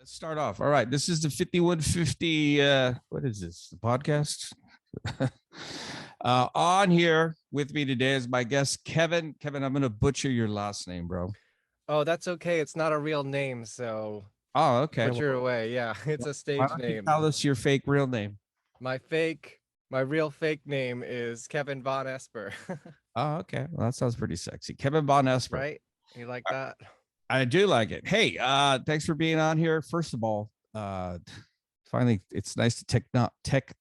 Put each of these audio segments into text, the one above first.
Let's start off. All right. This is the 5150. What is this? The podcast? On here with me today is my guest, Kevin. Kevin, I'm going to butcher your last name, bro. Oh, that's okay. It's not a real name, so Oh, okay. butcher away. Yeah, it's a Why stage don't you name. tell us your fake real name? My real fake name is Kevin Vonesper. Oh, okay. Well, that sounds pretty sexy. Kevin Vonesper. Right? You like that? I do like it. Hey, thanks for being on here. First of all, finally, it's nice to tech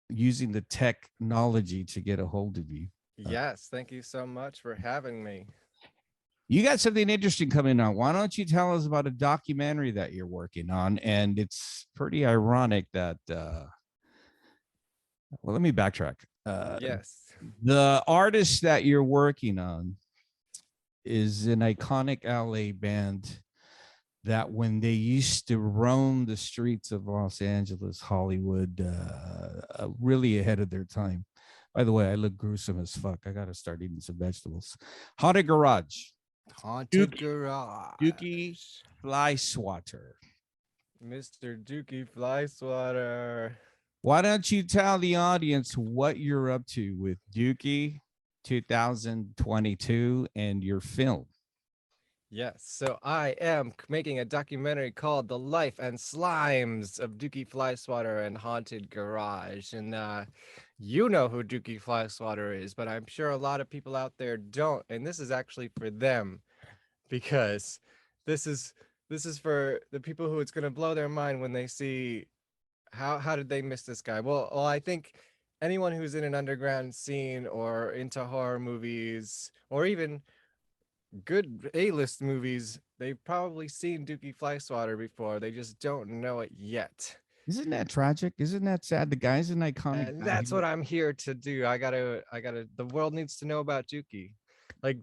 using the technology to get a hold of you. Yes, thank you so much for having me. You got something interesting coming on. Why don't you tell us about a documentary that you're working on? And it's pretty ironic that, well, let me backtrack. Yes. The artist that you're working on is an iconic LA band that when they used to roam the streets of Los Angeles, Hollywood, really ahead of their time. By the way, I look gruesome as fuck. I got to start eating some vegetables. Haunted Garage. Haunted Garage. Dookie Fly Swatter. Mr. Dookie Flyswatter. Why don't you tell the audience what you're up to with Dookie 2022 and your film? Yes, so I am making a documentary called The Life and Slimes of Dookie Flyswatter and Haunted Garage. And you know who Dookie Flyswatter is, but I'm sure a lot of people out there don't. And this is actually for them because this is for the people who it's gonna blow their mind when they see how did they miss this guy? Well, I think anyone who's in an underground scene or into horror movies or even good A-list movies, they've probably seen Dookie Flyswatter before. They just don't know it yet. Isn't that tragic? Isn't that sad? The guy's an iconic And guy. that's what I'm here to do. The world needs to know about Dookie. Like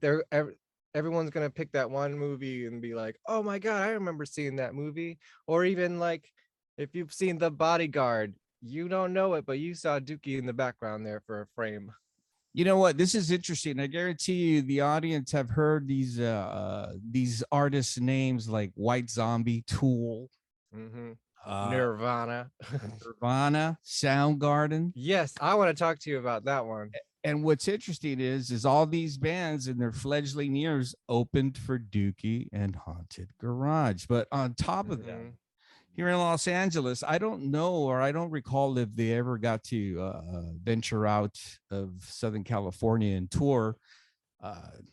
everyone's gonna pick that one movie and be like, oh my God, I remember seeing that movie. Or even like, if you've seen The Bodyguard, you don't know it, but you saw Dookie in the background there for a frame. You know what? This is interesting. I guarantee you, the audience have heard these artists' names like White Zombie, Tool, Mm-hmm. uh, Nirvana. Nirvana, Soundgarden. Yes, I want to talk to you about that one. And what's interesting is all these bands in their fledgling years opened for Dookie and Haunted Garage. But on top of that, here in Los Angeles, I don't know or I don't recall if they ever got to venture out of Southern California and tour.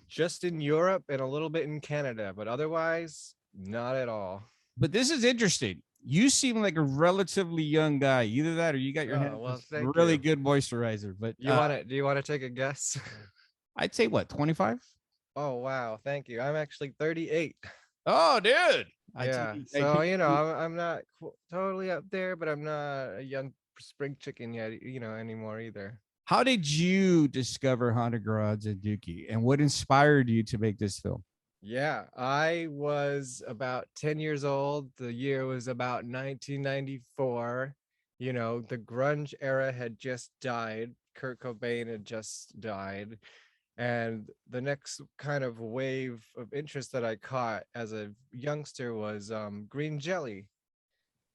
Just in Europe and a little bit in Canada, but otherwise, not at all. But this is interesting. You seem like a relatively young guy. Either that or you got your hands really good moisturizer. But do you want to take a guess? I'd say what, 25? Oh wow, thank you. I'm actually 38. Oh, dude. Yeah. So I'm not totally up there, but I'm not a young spring chicken yet, anymore either. How did you discover Haunted Garage and Dookie, and what inspired you to make this film? Yeah, I was about 10 years old. The year was about 1994. The grunge era had just died. Kurt Cobain had just died. And the next kind of wave of interest that I caught as a youngster was green jelly.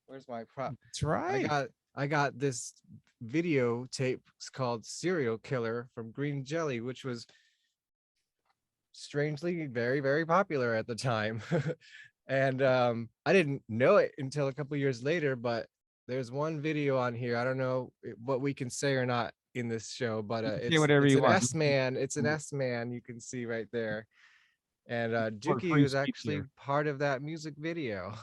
Where's my prop? That's right. I got this videotape called Serial Killer from Green Jelly, which was strangely very, very popular at the time. And I didn't know it until a couple years later, but there's one video on here. I don't know what we can say or not in this show, but it's an S-man. It's an S-man you can see right there. And Dookie was actually part of that music video.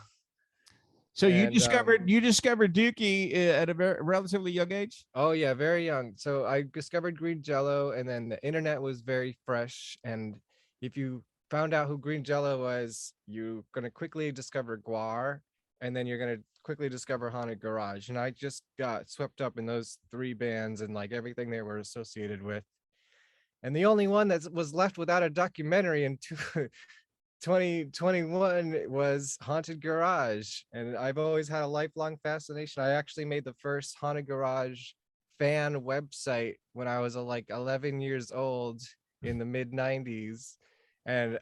So you discovered Dookie at a relatively young age? Oh yeah, very young. So I discovered Green Jello, and then the internet was very fresh. And if you found out who Green Jello was, you're gonna quickly discover Guar, and then you're gonna quickly discover Haunted Garage. And I just got swept up in those three bands and like everything they were associated with. And the only one that was left without a documentary in 2021 was Haunted Garage. And I've always had a lifelong fascination. I actually made the first Haunted Garage fan website when I was like 11 years old in the mid 90s. And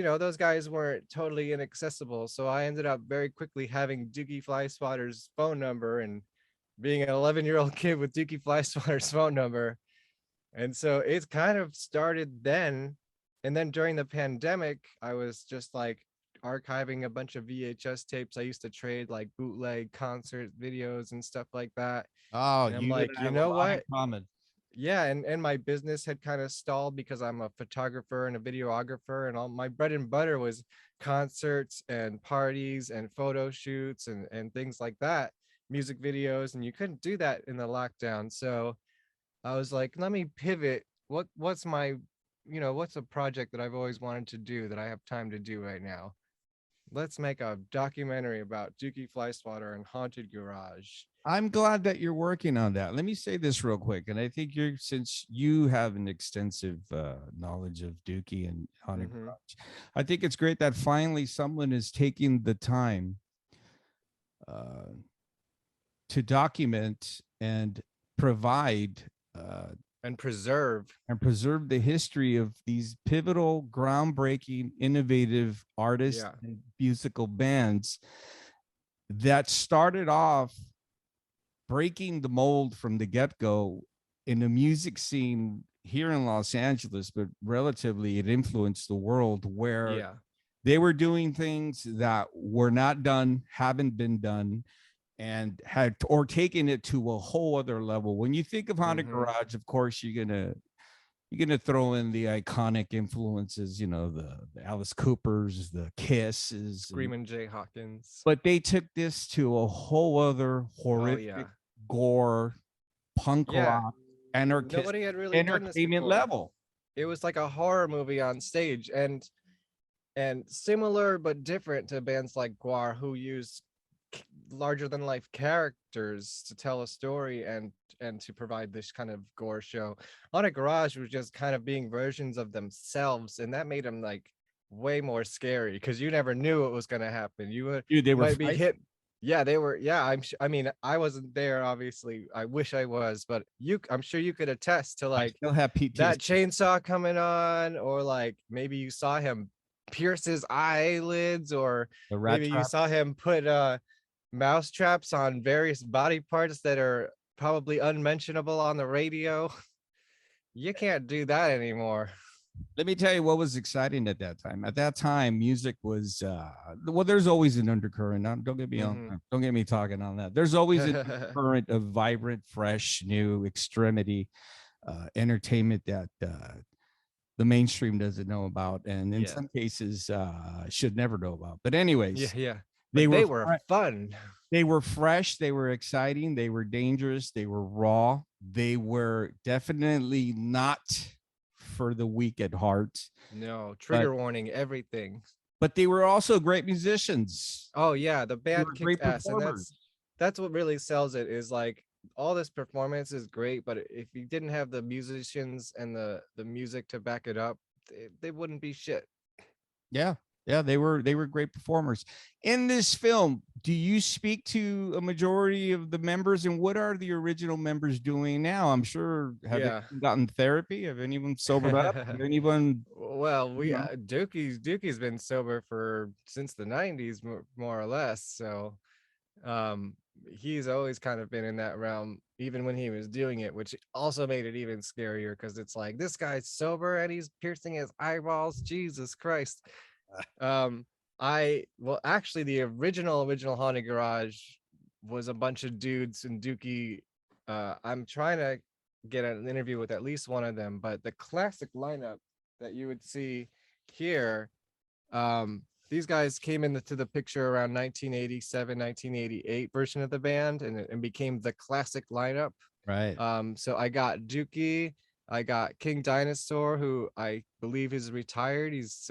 those guys weren't totally inaccessible. So I ended up very quickly having Dookie Flyswatter's phone number and being an 11-year-old kid with Dookie Flyswatter's phone number. And so it's kind of started then. And then during the pandemic, I was just like archiving a bunch of VHS tapes. I used to trade like bootleg concert videos and stuff like that. Oh, And I'm you and like, I you have a know lot in what? common. Yeah, and my business had kind of stalled because I'm a photographer and a videographer, and all my bread and butter was concerts and parties and photo shoots and things like that, music videos, and you couldn't do that in the lockdown. So I was like, let me pivot. What's my, what's a project that I've always wanted to do that I have time to do right now? Let's make a documentary about Dookie Flyswatter and Haunted Garage. I'm glad that you're working on that. Let me say this real quick, and I think since you have an extensive knowledge of Dookie and Haunted Mm-hmm. Garage, I think it's great that finally someone is taking the time uh, to document and provide And preserve. and preserve the history of these pivotal, groundbreaking, innovative artists Yeah. and musical bands that started off breaking the mold from the get-go in the music scene here in Los Angeles, but relatively it influenced the world, where Yeah. they were doing things that were not done, haven't been done, and had or taken it to a whole other level. When you think of Haunted Mm-hmm. Garage, of course you're gonna throw in the iconic influences, the Alice Coopers, the Kisses, Screaming Jay Hawkins. but they took this to a whole other Oh horrific yeah. gore punk Yeah. rock anarchist Nobody had really done this entertainment before. level. It was like a horror movie on stage, and similar but different to bands like Guar, who use larger than life characters to tell a story and to provide this kind of gore show. On a Garage was just kind of being versions of themselves, and that made them like way more scary because you never knew what was going to happen. Dude, they You were might be frightening. hit. Yeah, they were. Yeah, I mean, I wasn't there, obviously. I wish I was, but I'm sure you could attest to I like still have that PTSD. chainsaw coming on, or like maybe you saw him pierce his eyelids, or The rat maybe you trap. saw him put mouse traps on various body parts that are probably unmentionable on the radio. You can't do that anymore. Let me tell you what was exciting at that time. At that time, music was well. There's always an undercurrent. Don't get me on. Mm-hmm. Don't get me talking on that. There's always an undercurrent of vibrant, fresh, new extremity entertainment that the mainstream doesn't know about, and in Yeah. some cases should never know about. But Yeah, anyways, yeah. they But were they were fun. they were fresh, they were exciting, they were dangerous, they were raw, they were definitely not for the weak at heart, No, but trigger warning, everything. they were also great musicians. Oh yeah, the They band were kicks great ass, and performers. that's what really sells it, is like all this performance is great, but if you didn't have the musicians and the music to back it up, they wouldn't be shit. Yeah, yeah, they were great performers. In this film, do you speak to a majority of the members, and what are the original members doing now? I'm sure, have Yeah. anyone gotten therapy? Have anyone sobered up? Have anyone, Well, you know, Dookie's been sober for since the 90s, more or less. So um he's always kind of been in that realm even when he was doing it, which also made it even scarier because it's like this guy's sober and he's piercing his eyeballs. Jesus Christ. um well, actually the original Haunted Garage was a bunch of dudes, and Dookie, I'm trying to get an interview with at least one of them, but the classic lineup that you would see here, these guys came into the picture around 1987, 1988 version of the band, and became the classic lineup. right? So I got Dookie, I got King Dinosaur, who I believe is retired. He's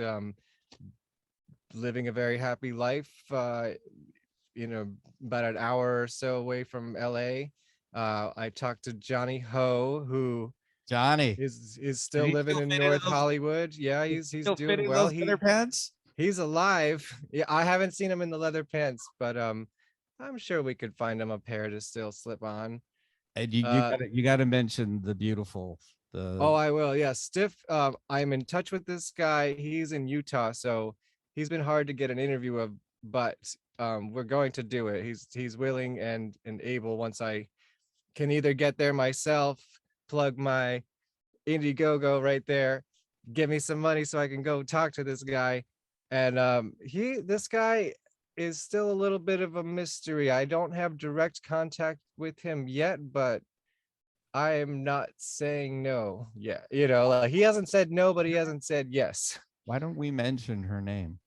living a very happy life, about an hour or so away from LA. I talked to Johnny Ho, who Johnny, is is still he living still in fit in North those? Hollywood. Yeah, Is he's he still fit doing in well. those underpants? He's alive. Yeah, I haven't seen him in the leather pants, but I'm sure we could find him a pair to still slip on. And you Uh got you got to mention the beautiful. The Oh, I will. Yeah, Stiff. I'm in touch with this guy. He's in Utah, so he's been hard to get an interview of, but we're going to do it. He's willing and able once I can either get there myself, plug my Indiegogo right there, give me some money so I can go talk to this guy. And this guy is still a little bit of a mystery. I don't have direct contact with him yet, but I am not saying no. Yeah, like he hasn't said no, but he hasn't said yes. why don't we mention her name?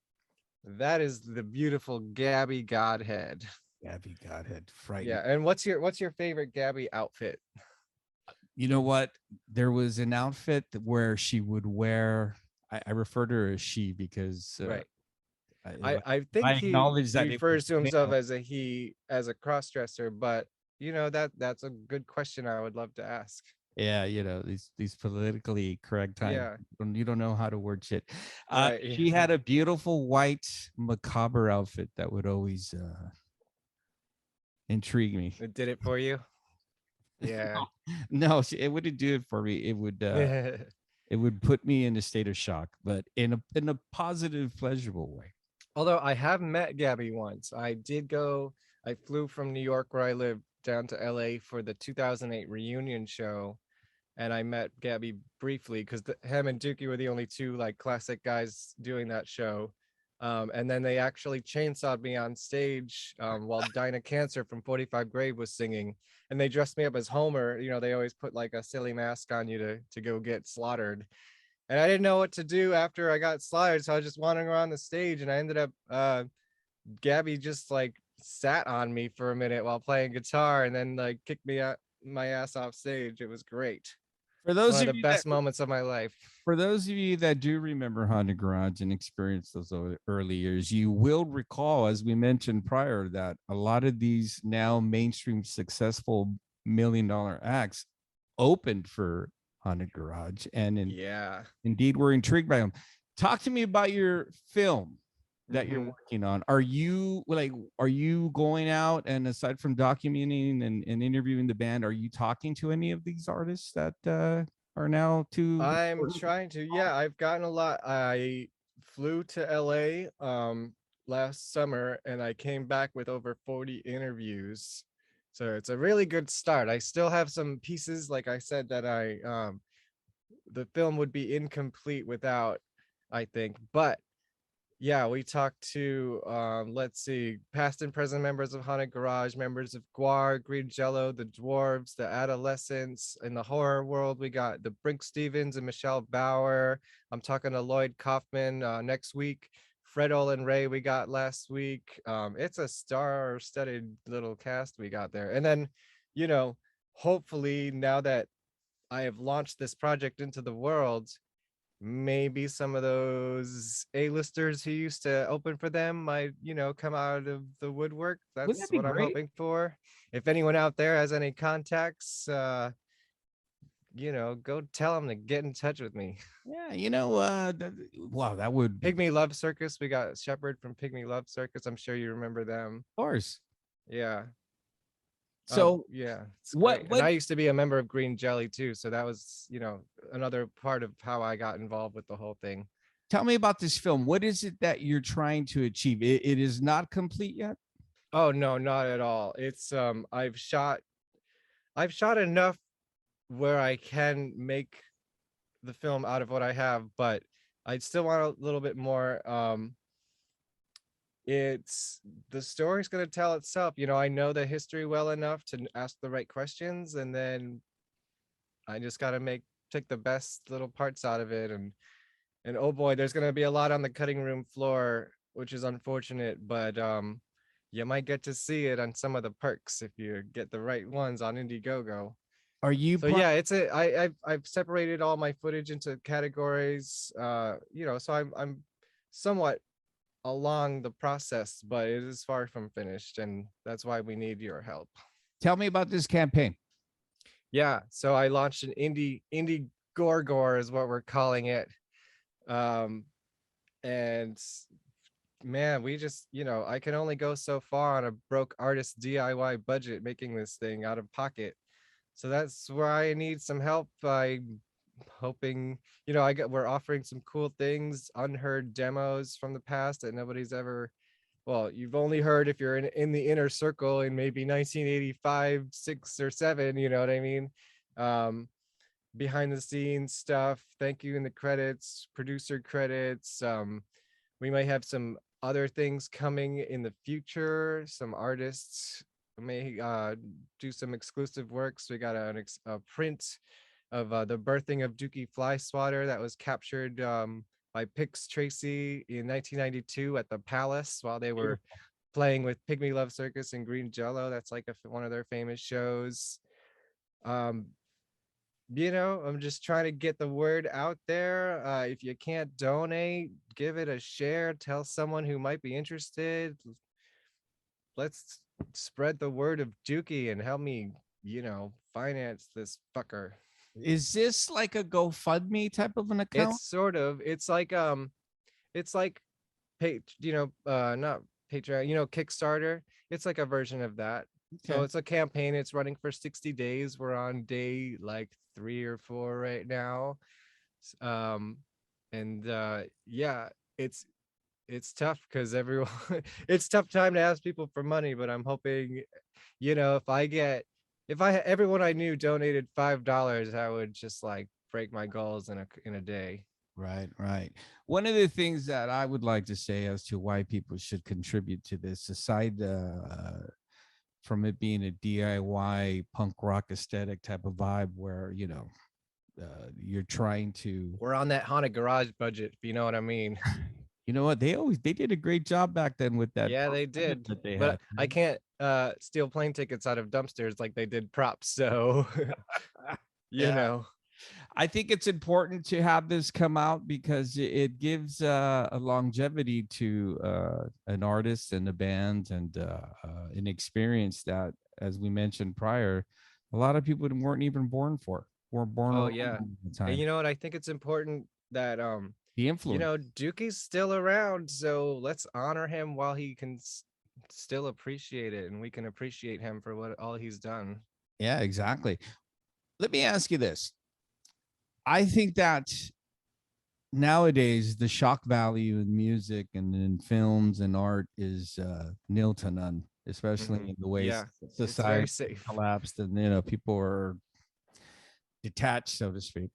That is the beautiful Gabby Godhead. Gabby Godhead, frightening. Yeah, and what's your favorite Gabby outfit? You know what? There was an outfit where she would wear. I refer to her as she because Right. I, I I think he acknowledge that it was refers to himself male. as a he as a cross dresser, but that's a good question I would love to ask. Yeah, these politically correct times. Yeah, You don't know how to word shit. right. She had a beautiful white macabre outfit that would always intrigue me. It did it for you. Yeah. No, it wouldn't do it for me. It would put me in a state of shock, but in a positive, pleasurable way. Although I have met Gabby once. I flew from New York where I live down to LA for the 2008 reunion show, and I met Gabby briefly because him and Dookie were the only two like classic guys doing that show. And then they actually chainsawed me on stage while Dinah Cancer from 45 Grave was singing, and they dressed me up as Homer. They always put like a silly mask on you to go get slaughtered, and I didn't know what to do after I got slaughtered, so I was just wandering around the stage, and I ended up Gabby just like sat on me for a minute while playing guitar, and then like kicked me out my ass off stage. It was great. For It's one those of of the you that best moments of my life. for those of you that do remember Honda Garage and experienced those early years, you will recall, as we mentioned prior, that a lot of these now mainstream successful $1 million acts opened for Honda Garage, and Yeah. indeed were intrigued by them. Talk to me about your film that you're Hmm. working on. Are you going out and aside from documenting and interviewing the band, are you talking to any of these artists that are now too I'm trying to. Yeah, I've gotten a lot. I flew to LA last summer, and I came back with over 40 interviews. So it's a really good start. I still have some pieces, like I said, that the film would be incomplete without, I think. But yeah, we talked to let's see, past and present members of Haunted Garage, members of Guar, Green Jello, the Dwarves, the Adolescents. In the horror world, we got the Brink Stevens and Michelle Bauer. I'm talking to Lloyd Kaufman next week. Fred Olin Ray we got last week. It's a star-studded little cast we got there. And then, you know, hopefully now that I have launched this project into the world, maybe some of those A-listers who used to open for them might, come out of the woodwork. Wouldn't that That's be what I'm great? hoping for. If anyone out there has any contacts, go tell them to get in touch with me. Yeah, wow, that would be, of Pygmy Love Circus, we got Shepherd from Pygmy Love Circus. I'm sure you remember them. course. Yeah. So Yeah, it's what great. And what I used to be a member of Green Jelly too, so that was, another part of how I got involved with the whole thing. tell me about this film. What is it that you're trying to achieve? It is not complete yet. Oh no, not at all. It's I've shot enough where I can make the film out of what I have, but I'd still want a little bit more. It's the story's gonna tell itself. I know the history well enough to ask the right questions, and then I just gotta take the best little parts out of it. And oh boy, there's gonna be a lot on the cutting room floor, which is unfortunate, but you might get to see it on some of the perks if you get the right ones on Indiegogo. Are you So yeah, I've separated all my footage into categories. So I'm somewhat along the process, but it is far from finished, and that's why we need your help. tell me about this campaign? Yeah, so I launched an indie Gorgor is what we're calling it. And man, we just, I can only go so far on a broke artist DIY budget making this thing out of pocket. So that's where I need some help. I hoping, we're offering some cool things, unheard demos from the past that nobody's ever, well, you've only heard if you're in the inner circle in maybe 1985, 6 or 7, you know what I mean? Um, Behind the scenes stuff, thank you in the credits, producer credits. We might have some other things coming in the future. Some artists may do some exclusive works. We got a print of the birthing of Dookie Fly Swatter that was captured by Pix Tracy in 1992 at the Palace while they were Beautiful. playing with Pygmy Love Circus and Green Jello. That's like one of their famous shows. Um, I'm just trying to get the word out there. If you can't donate, give it a share, tell someone who might be interested. Let's spread the word of Dookie and help me, finance this fucker. Is this like a GoFundMe type of an account? It's like not Patreon, Kickstarter. It's like a version of that. So Okay. it's a campaign. It's running for 60 days. We're on day like 3 or 4 right now. Um, and yeah, it's it's tough because everyone it's tough time to ask people for money, but I'm hoping, if everyone I knew donated $5, I would just like break my goals in a day. Right, right. One of the things that I would like to say as to why people should contribute to this, aside from it being a DIY punk rock aesthetic type of vibe, where you're trying to, We're on that haunted garage budget, if you know what I mean. you know what, they did a great job back then with that Yeah, punk they budget did. that they But had. I Man. can't steal plane tickets out of dumpsters like they did props. So, you Yeah, know. I think it's important to have this come out because it gives a longevity to an artist and a band and an experience that, as we mentioned prior, a lot of people weren't even born for. Weren't born Oh around yeah. at the And time. you know what? I think it's important that The influence. Dookie's still around, so let's honor him while he can still appreciate it, and we can appreciate him for what all he's done. Yeah, exactly. Let me ask you this. I think that nowadays the shock value in music and in films and art is nil to none, especially in the ways Yeah, it's very society safe. collapsed and people are detached, so to speak.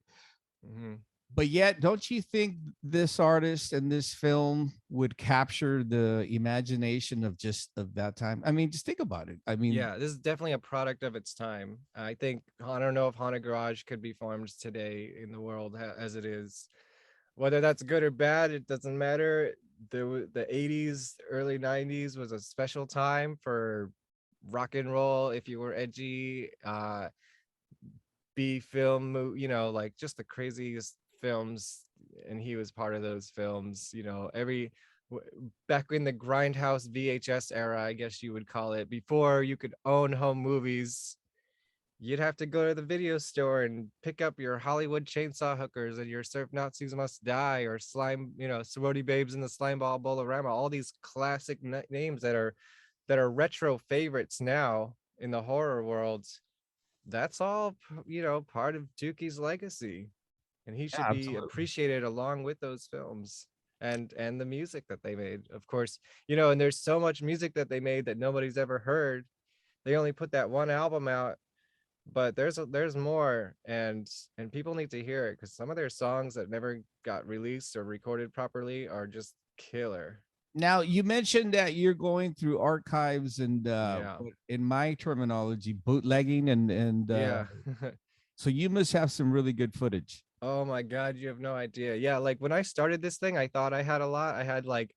Hmm. But yet, don't you think this artist and this film would capture the imagination of just of that time? I mean, just think about it. I mean, Yeah, this is definitely a product of its time. I don't know if Haunted Garage could be formed today in the world as it is. Whether that's good or bad, it doesn't matter. The 80s, early 90s was a special time for rock and roll. If you were edgy, B film, like just the craziest films, and he was part of those films. Back in the grindhouse VHS era, I guess you would call it, before you could own home movies, you'd have to go to the video store and pick up your Hollywood Chainsaw Hookers and your Surf Nazis Must Die or Slime, Sorority Babes in the Slimeball Bolorama, all these classic names that are retro favorites now in the horror world. That's all, part of Dookie's legacy, and he yeah, should be absolutely. appreciated along with those films and the music that they made, of course. And there's so much music that they made that nobody's ever heard. They only put that one album out, but there's more, and people need to hear it because some of their songs that never got released or recorded properly are just killer. Now you mentioned that you're going through archives and Yeah. in my terminology, bootlegging and Yeah. so you must have some really good footage. Oh my god, you have no idea. Yeah, like when I started this thing, I thought I had a lot. I had like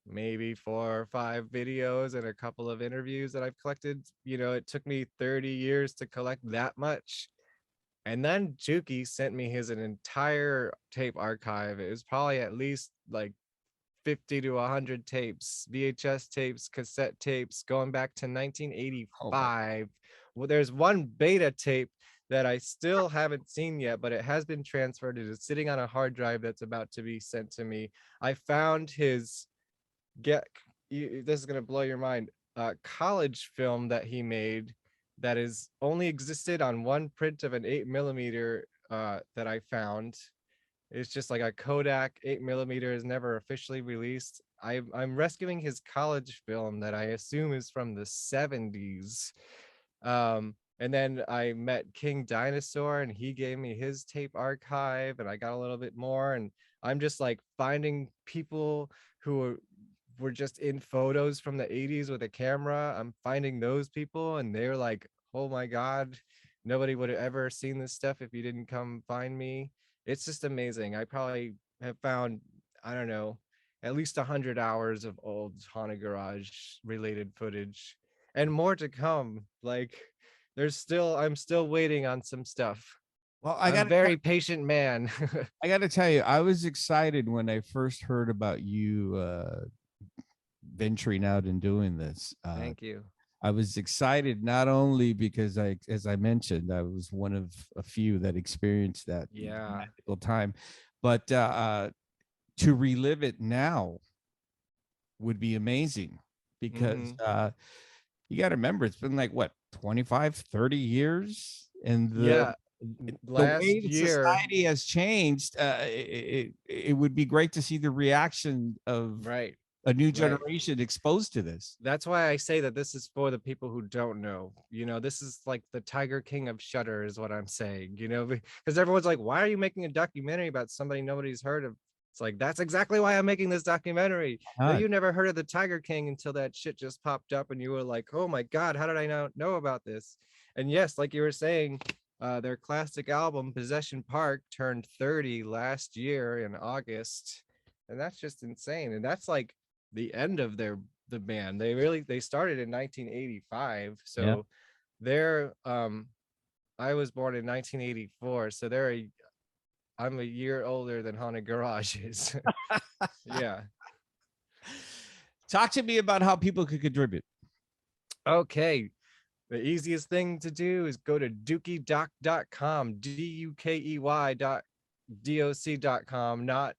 maybe 4 or 5 videos and a couple of interviews that I've collected. It took me 30 years to collect that much. And then Juki sent me his an entire tape archive. It was probably at least like 50 to 100 tapes, VHS tapes, cassette tapes, going back to Oh my 1985. Well, there's one beta tape that I still haven't seen yet, but it has been transferred. It is sitting on a hard drive that's about to be sent to me. I found his get this is going to blow your mind, college film that he made that is only existed on one print of an 8 millimeter that I found. It's just like a Kodak 8mm is never officially released. I'm rescuing his college film that I assume is from the 70s. And then I met King Dinosaur and he gave me his tape archive and I got a little bit more. And I'm just like finding people who were just in photos from the 80s with a camera. I'm finding those people and they're like, oh my God, nobody would have ever seen this stuff if you didn't come find me. It's just amazing. I probably have found, I don't know, at least 100 hours of old Haunted Garage related footage and more to come. Like I'm still waiting on some stuff. Well, I'm a very patient man. I got to tell you, I was excited when I first heard about you venturing out and doing this. Thank you. I was excited not only because as I mentioned, I was one of a few that experienced that Yeah. magical time, but to relive it now would be amazing because you got to remember it's been like what 25, 30 years, and Yeah. the Last way that year, society has changed. It would be great to see the reaction of right. a new Right. generation exposed to this. That's why I say that this is for the people who don't know. This is like the Tiger King of Shudder is what I'm saying, because everyone's like, why are you making a documentary about somebody nobody's heard of? It's like, that's exactly why I'm making this documentary. That you never heard of the Tiger King until that shit just popped up and you were like, oh my God, how did I not know about this? And yes, like you were saying, their classic album, Possession Park, turned 30 last year in August. And that's just insane. And that's like the end of the band. They started in 1985. Yeah. So they're I was born in 1984. So I'm a year older than Haunted Garage is. Yeah. Talk to me about how people could contribute. Okay. The easiest thing to do is go to dukeydoc.com, DUKEY.DOC.com, not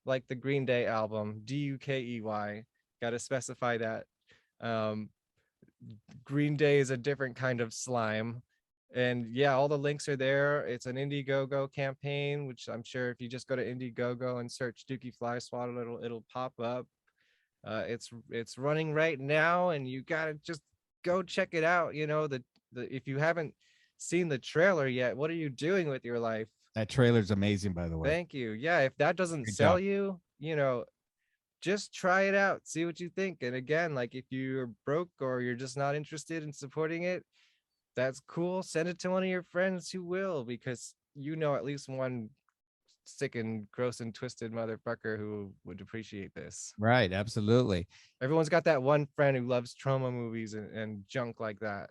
like the Green Day album, DUKEY. Got to specify that. Um, Green Day is a different kind of slime. And yeah, all the links are there. It's an Indiegogo campaign, which I'm sure if you just go to Indiegogo and search Dookie Fly Swatter, it'll pop up. It's running right now, and you gotta just go check it out. The if you haven't seen the trailer yet, what are you doing with your life? That trailer's amazing, by the way. Thank you. Yeah, if that doesn't Good sell job. you, just try it out, see what you think. And again, like if you're broke or you're just not interested in supporting it, that's cool. Send it to one of your friends who will, because at least one sick and gross and twisted motherfucker who would appreciate this. Right. Absolutely. Everyone's got that one friend who loves trauma movies and junk like that,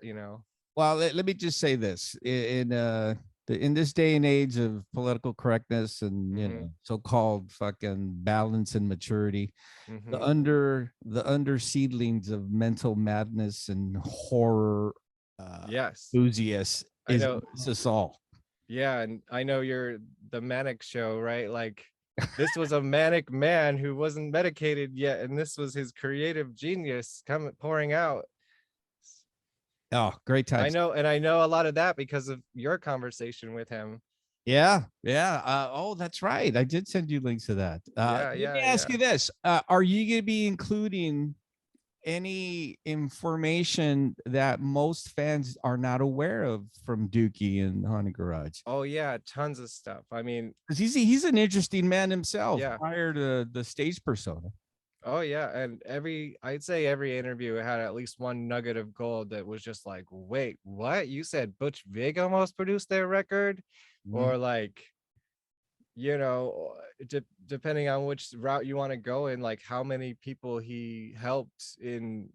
Well, let me just say this in this day and age of political correctness and so-called fucking balance and maturity, the under seedlings of mental madness and horror yes, enthusiasts I know. is us all. Yeah, and I know you're the Manic show, right? Like this was a manic man who wasn't medicated yet, and this was his creative genius pouring out. Oh, great times. I know a lot of that because of your conversation with him. Yeah. Oh, that's right. I did send you links to that. Let me ask you this: are you going to be including any information that most fans are not aware of from Dookie and Haunted Garage? Oh yeah, tons of stuff. I mean, because he's an interesting man himself. Yeah. Prior to the stage persona. Oh yeah, and I'd say every interview had at least one nugget of gold that was just like, wait, what? You said Butch Vig almost produced their record? Or like, depending on which route you want to go in, like how many people he helped in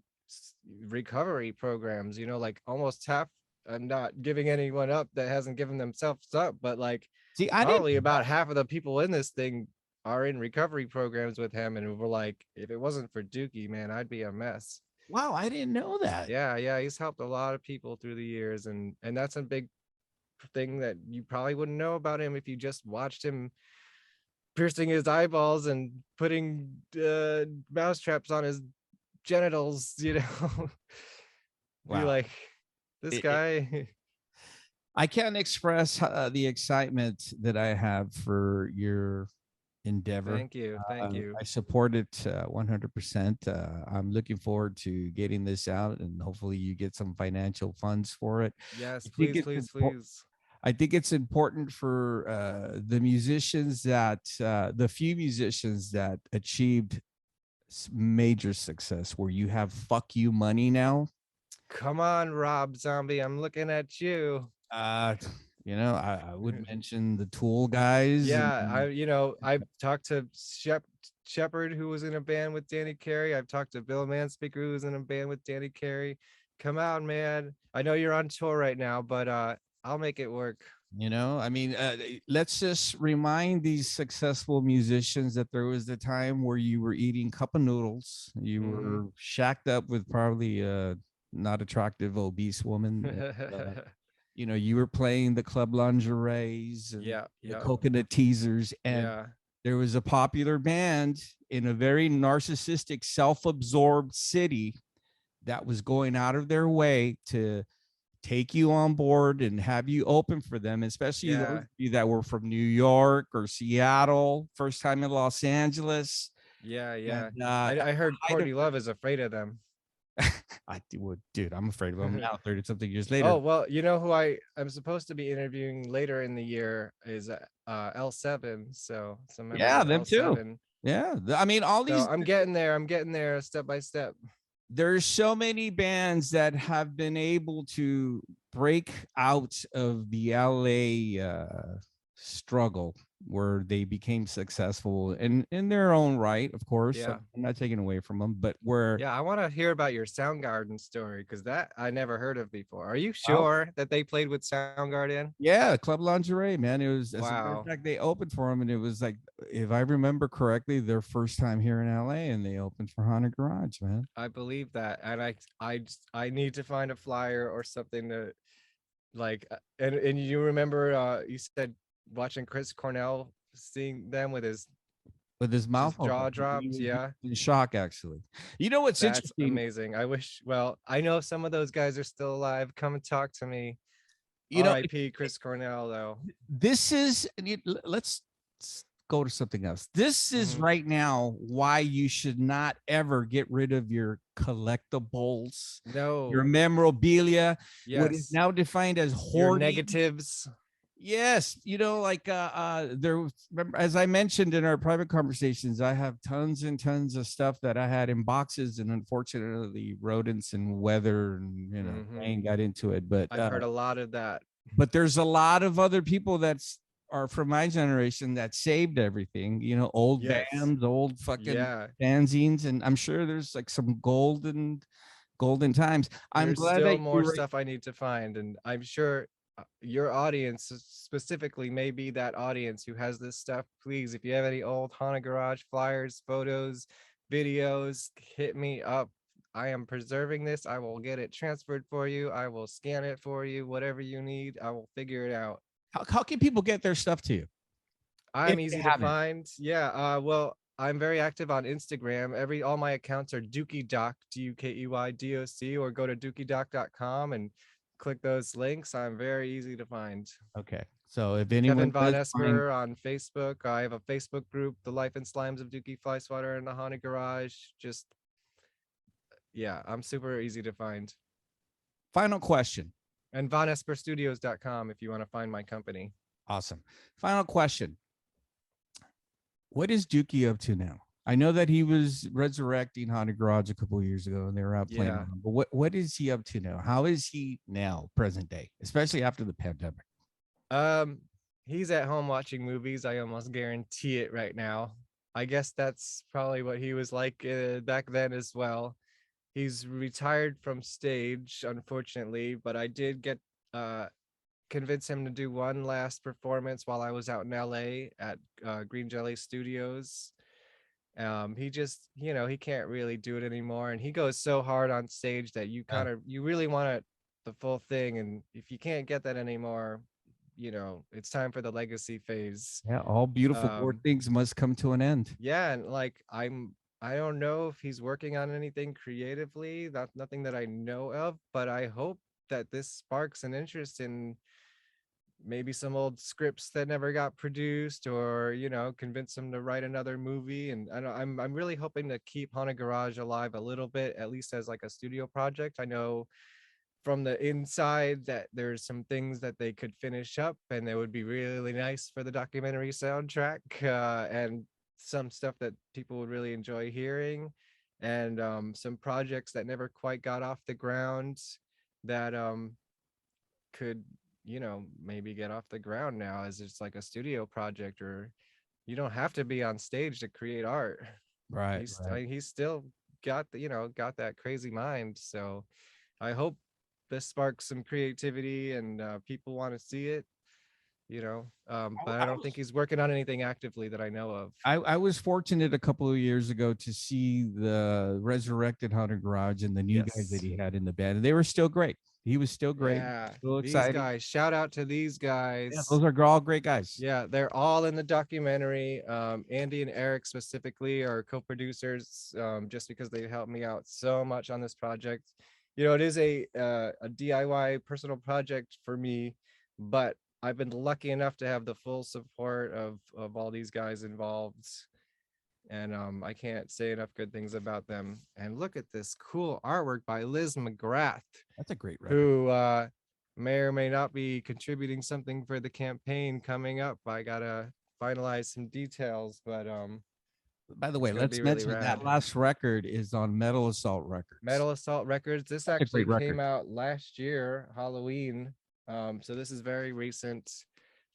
recovery programs, like almost half. I'm not giving anyone up that hasn't given themselves up, but like probably about half of the people in this thing are in recovery programs with him, and we're like, if it wasn't for Dookie, man, I'd be a mess. Wow, I didn't know that. Yeah, he's helped a lot of people through the years, and that's a big thing that you probably wouldn't know about him if you just watched him piercing his eyeballs and putting mouse traps on his genitals. Wow. Be like, this guy. I can't express the excitement that I have for your endeavor. Thank you. Thank you. I support it 100%. I'm looking forward to getting this out, and hopefully, you get some financial funds for it. Yes, I think please, it's please, important. please. I think it's important for the musicians that the few musicians that achieved major success, where you have fuck you money now. Come on, Rob Zombie. I'm looking at you. Uh, I would mention the Tool guys and Yeah, I've talked to Shepard, who was in a band with Danny Carey. I've talked to Bill Manspeaker, who was in a band with Danny Carey. Come on, man. I know you're on tour right now, but I'll make it work. I mean, let's just remind these successful musicians that there was the time where you were eating cup of noodles, you Hmm. were shacked up with probably a not attractive obese woman. You were playing the club lingeries and Yeah, the yeah, coconut teasers, and yeah, there was a popular band in a very narcissistic, self-absorbed city that was going out of their way to take you on board and have you open for them, especially those yeah, of you that were from New York or Seattle, first time in Los Angeles. yeah, yeah. And I heard height of Courtney Love is afraid of them. dude, I'm afraid of them now, 30 something years later. Oh, well, you know who I'm supposed to be interviewing later in the year is L7, so some members Yeah, of them too. L7. Yeah. I mean, all So these, I'm getting there step by step. there's so many bands that have been able to break out of the LA struggle where they became successful in their own right, of course. Yeah. I'm not taking away from them, but where Yeah, I want to hear about your Soundgarden story because that I never heard of before. Are you oh, sure that they played with Soundgarden? yeah, Club Lingerie, man. It was, as a matter of Wow. fact, they opened for them, and it was like, if I remember correctly, their first time here in LA, and they opened for Haunted Garage, man. I believe that. And I need to find a flyer or something to like and you remember you said watching Chris Cornell seeing them with his With his mouth just open, jaw dropped. he Yeah. was in shock. Actually, you know what's That's interesting? amazing. I wish, well, I know some of those guys are still alive. Come and talk to me. You know, R.I.P. Chris Cornell, though. this is let's go to something else. This is Hmm. right now why you should not ever get rid of your collectibles, your No. memorabilia, what is Yes. now defined as Your hoarding. negatives. Yes, like there was, remember, as I mentioned in our private conversations, I have tons and tons of stuff that I had in boxes, and unfortunately rodents and weather and Hmm. rain got into it. but I've uh heard a lot of that. but there's a lot of other people that's are from my generation that saved everything, old Yes. bands, old fucking Yeah. fanzines, and I'm sure there's like some golden times. I'm There's glad still that you more were stuff I need to find. And I'm sure your audience specifically may be that audience who has this stuff. Please, if you have any old Haunted Garage flyers, photos, videos, hit me up. I am preserving this. I will get it transferred for you. I will scan it for you. Whatever you need, I will figure it out. how can people get their stuff to you if I'm they easy to haven't? find. Yeah. Well, I'm very active on Instagram. All my accounts are Dookie Doc, DUKEYDOC, or go to dookiedoc.com and click those links. I'm very easy to find. Okay, so if anyone Kevin Von does find, Esper on Facebook. I have a Facebook group, The Life and Slimes of Dookie Fly Swatter and the Haunted Garage. Just yeah, I'm super easy to find. final question. And vonesperstudios.com if you want to find my company. Awesome. Final question. What is Dookie up to now? I know that he was resurrecting Haunted Garage a couple of years ago, and they were out playing Yeah. with him. But what is he up to now? How is he now, present day, especially after the pandemic? Um, he's at home watching movies. I almost guarantee it right now. I guess that's probably what he was like back then as well. He's retired from stage, unfortunately, but I did get uh convince him to do one last performance while I was out in LA at Green Jelly Studios. He just, he can't really do it anymore, and he goes so hard on stage that you really want it the full thing, and if you can't get that anymore, it's time for the legacy phase. Yeah, all beautiful board Um, things must come to an end. yeah, and like I don't know if he's working on anything creatively, nothing that I know of, but I hope that this sparks an interest in maybe some old scripts that never got produced, or convince them to write another movie. And I'm really hoping to keep Haunted Garage alive a little bit, at least as like a studio project. I know from the inside that there's some things that they could finish up and it would be really nice for the documentary soundtrack, and some stuff that people would really enjoy hearing, and some projects that never quite got off the ground that could maybe get off the ground now as it's like a studio project. Or you don't have to be on stage to create art. Right, right. He's still got got that crazy mind. So I hope this sparks some creativity and people want to see it, but I I don't think he's working on anything actively that I know of. I was fortunate a couple of years ago to see the resurrected Haunted Garage and the new guys that Yes. he had in the band, and they were still great. He was still great, Yeah. still These exciting. guys, shout out to these Yeah, guys. those are all great guys. Yeah, they're all in the documentary. Andy and Eric specifically are co-producers, just because they helped me out so much on this project. It is a DIY personal project for me, but I've been lucky enough to have the full support of all these guys involved. And I can't say enough good things about them. And look at this cool artwork by Liz McGrath, That's a great record. who may or may not be contributing something for the campaign coming up. I gotta finalize some details, but By the it's way, gonna be let's really mention that rad. last record is on Metal Assault Records. Metal Assault Records. This That's a actually great record. came out last year, Halloween. So this is very recent.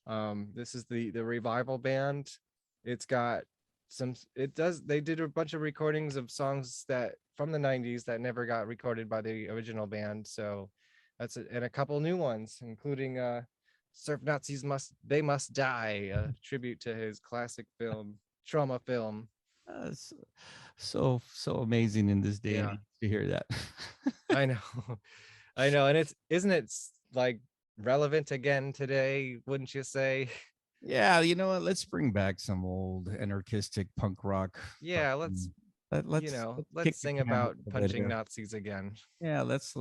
This is the revival band. It's got they did a bunch of recordings of songs that from the 90s that never got recorded by the original band. So that's it, and a couple new ones, including Surf Nazis Must Die, a tribute to his classic film, trauma film. So, so amazing in this day and Yeah, age to hear that. I know. I know. And isn't it like relevant again today, wouldn't you say? Yeah, you know what? Let's bring back some old anarchistic punk rock. Yeah, Fucking, let's kick let's the sing can about a little bit punching here. Nazis again. Yeah, let's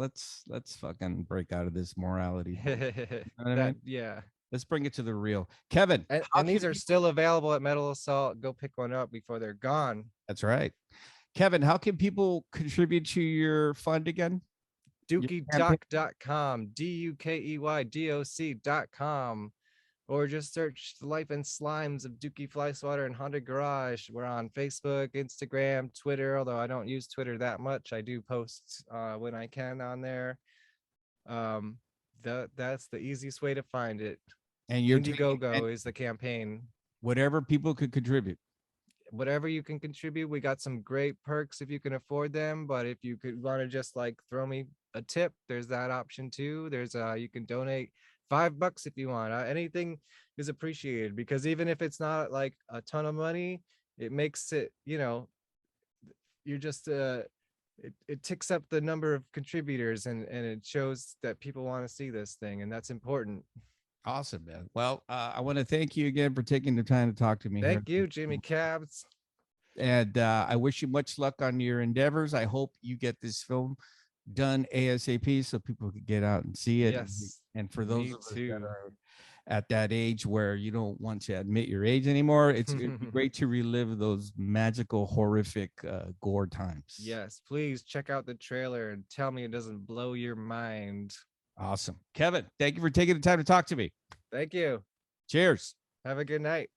fucking break out of this morality bullshit. You know what I That, mean? yeah. Let's bring it to the real. Kevin, how And can these are people? still available at Metal Assault. Go pick one up before they're gone. That's right. Kevin, how can people contribute to your fund again? Your campaign? DukeyDoc.com, DukeyDoc.com, or just search the Life and Slimes of Dookie Flyswatter and Haunted Garage. We're on Facebook, Instagram, Twitter, although I don't use Twitter that much. I do post when I can on there. That's the easiest way to find it. And you're taking and Indiegogo is the campaign. whatever people could contribute. Whatever you can contribute, we got some great perks if you can afford them. But if you could want to just like throw me a tip, there's that option too. There's you can donate $5 if you want. Anything is appreciated, because even if it's not like a ton of money, it makes it, you're just it ticks up the number of contributors, and it shows that people want to see this thing, and that's important. Awesome, man. Well, I want to thank you again for taking the time to talk to me here. Thank you, Jimmy Cabs. And I wish you much luck on your endeavors. I hope you get this film done ASAP so people can get out and see it. Yes, And for those me of us that too. are at that age where you don't want to admit your age anymore, it'd be great to relive those magical, horrific gore times. Yes, please check out the trailer and tell me it doesn't blow your mind. Awesome. Kevin, thank you for taking the time to talk to me. Thank you. Cheers. Have a good night.